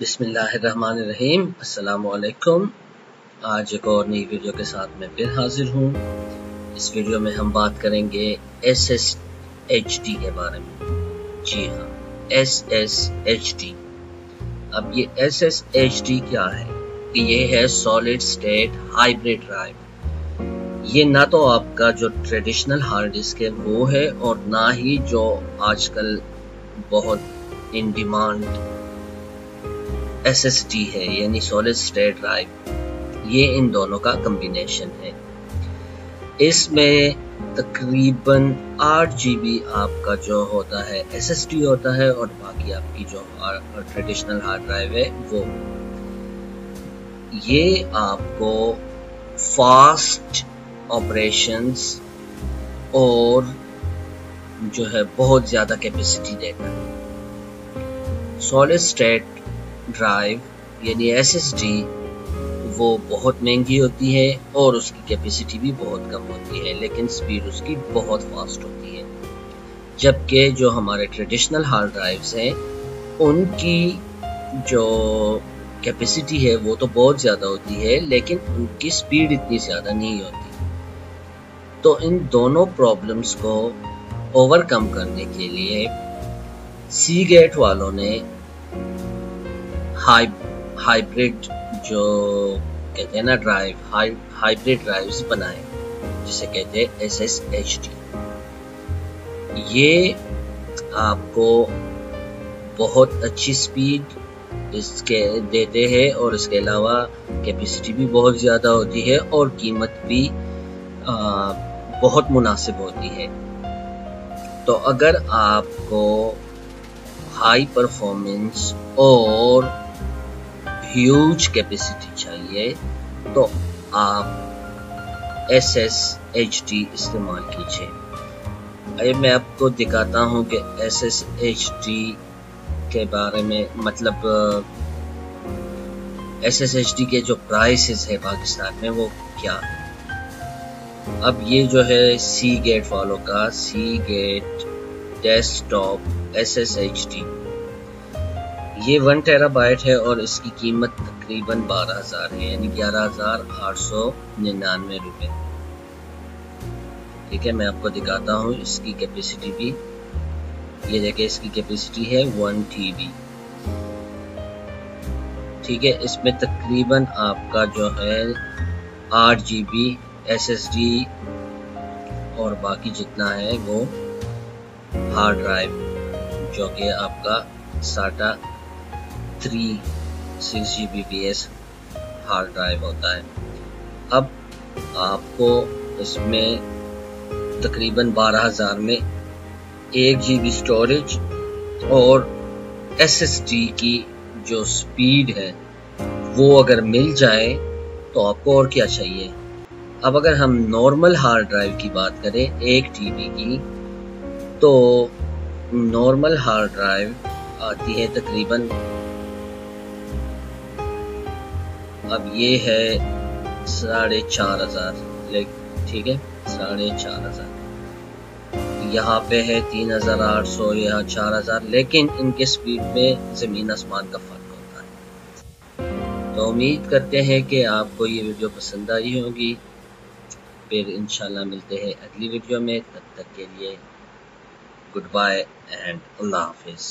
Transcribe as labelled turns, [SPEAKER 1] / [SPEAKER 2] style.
[SPEAKER 1] بسم اللہ الرحمن الرحیم۔ السلام علیکم۔ آج ایک اور نئی ویڈیو کے ساتھ میں پھر حاضر ہوں۔ اس ویڈیو میں ہم بات کریں گے SSHD کے بارے میں۔ جی ہاں، SSHD۔ اب یہ SSHD کیا ہے؟ یہ ہے سالڈ اسٹیٹ ہائبرڈ ڈرائیو۔ یہ نہ تو آپ کا جو ٹریڈیشنل ہارڈ ڈسک ہے وہ ہے، اور نہ ہی جو آج کل بہت ان ڈیمانڈ SSD ہے، یعنی سالڈ اسٹیٹ ڈرائیو۔ یہ ان دونوں کا کمبینیشن ہے۔ اس میں تقریباً 8 GB آپ کا جو ہوتا ہے SSD ہوتا ہے، اور باقی آپ کی جو ٹریڈیشنل ہارڈ ڈرائیو ہے وہ۔ یہ آپ کو فاسٹ آپریشنز اور جو ہے بہت زیادہ کیپیسٹی دیتا ہے۔ سالڈ اسٹیٹ ڈرائیو یعنی SSD وہ بہت مہنگی ہوتی ہے، اور اس کی کیپیسٹی بھی بہت کم ہوتی ہے، لیکن سپیڈ اس کی بہت فاسٹ ہوتی ہے۔ جبکہ جو ہمارے ٹریڈیشنل ہارڈ ڈرائیوز ہیں ان کی جو کیپیسٹی ہے وہ تو بہت زیادہ ہوتی ہے، لیکن ان کی سپیڈ اتنی زیادہ نہیں ہوتی۔ تو ان دونوں پرابلمز کو اوور کم کرنے کے لیے سی گیٹ والوں نے ہائبرڈ جو کہتے ہیں نا ڈرائیو، ہائبرڈ ڈرائیوز بنائے، جسے کہتے ہیں SSHD۔ یہ آپ کو بہت اچھی سپیڈ اس کے دیتے ہیں، اور اس کے علاوہ کیپیسٹی بھی بہت زیادہ ہوتی ہے، اور قیمت بھی بہت مناسب ہوتی ہے۔ تو اگر آپ کو ہائی پرفارمنس اور ہیوج کیپیسٹی چاہیے تو آپ SSHD استعمال کیجیے۔ میں آپ کو دکھاتا ہوں کہ SSHD کے بارے میں، مطلب SSHD کے جو پرائسز ہے پاکستان میں وہ کیا ہے۔ اب یہ جو ہے سی گیٹ والوں کا Seagate desktop SSHD، یہ 1 TB ہے، اور اس کی قیمت تقریباً 12,000 ہے، یعنی 11,899 روپے۔ ٹھیک ہے، میں آپ کو دکھاتا ہوں اس کی کیپیسٹی بھی۔ یہ دیکھیں، اس کی کیپیسٹی ہے 1 TB۔ ٹھیک ہے، اس میں تقریباً آپ کا جو ہے 8 GB SSD اور باقی جتنا ہے وہ ہارڈ ڈرائیو، جو کہ آپ کا SATA 6 GBps ہارڈ ڈرائیو ہوتا ہے۔ اب آپ کو اس میں تقریباً 12,000 میں 1 GB سٹوریج اور SSD کی جو سپیڈ ہے وہ اگر مل جائے تو آپ کو اور کیا چاہیے۔ اب اگر ہم نارمل ہارڈ ڈرائیو کی بات کریں 1 TB کی، تو نارمل ہارڈ ڈرائیو آتی ہے تقریباً، اب یہ ہے 4,500، ٹھیک ہے، 4,500۔ یہاں پہ ہے 3,800، یہاں 4,000، لیکن ان کے سپیڈ میں زمین آسمان کا فرق ہوتا ہے۔ تو امید کرتے ہیں کہ آپ کو یہ ویڈیو پسند آئی ہوگی۔ پھر انشاءاللہ ملتے ہیں اگلی ویڈیو میں، تب تک کے لیے گڈ بائے اینڈ اللہ حافظ۔